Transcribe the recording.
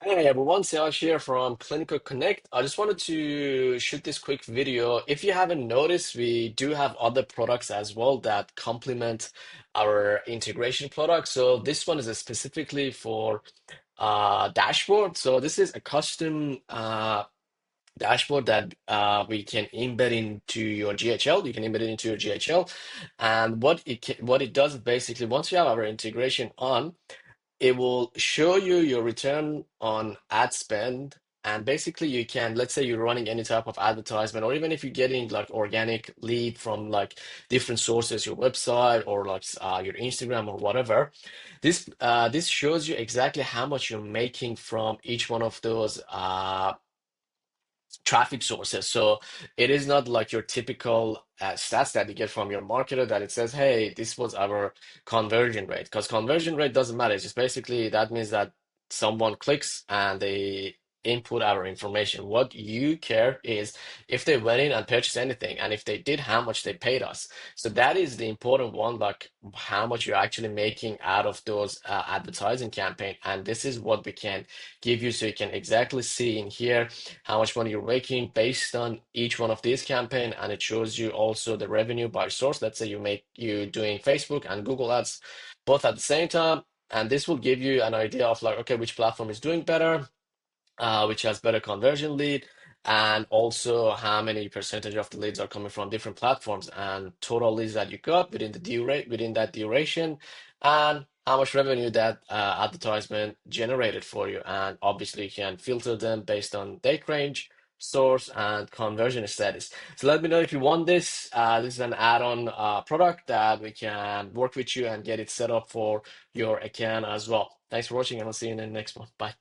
Hey everyone, Siash here from ClinikoConnect. I just wanted to shoot this quick video. If you haven't noticed, we do have other products as well that complement our integration product. So this one is specifically for dashboard. So this is a custom dashboard that we can embed into your GHL. You can embed it into your GHL, and what it does is basically once you have our integration on, it will show you your return on ad spend. And basically, you can, let's say you're running any type of advertisement, or even if you're getting like organic lead from like different sources, your website or like your Instagram or whatever. This shows you exactly how much you're making from each one of those traffic sources. So it is not like your typical stats that you get from your marketer that it says, hey, this was our conversion rate. Because conversion rate doesn't matter. It's just basically that means that someone clicks and they input our information. What you care is if they went in and purchased anything, and if they did, how much they paid us. So that is the important one, like how much you're actually making out of those advertising campaign. And this is what we can give you so you can exactly see in here how much money you're making based on each one of these campaign, and it shows you also the revenue by source. Let's say you doing Facebook and Google ads both at the same time, and this will give you an idea of like, okay, which platform is doing better, which has better conversion lead, and also how many percentage of the leads are coming from different platforms, and total leads that you got within that duration, and how much revenue that advertisement generated for you. And obviously, you can filter them based on date range, source, and conversion status. So let me know if you want this. This is an add-on product that we can work with you and get it set up for your account as well. Thanks for watching, and I'll see you in the next one. Bye.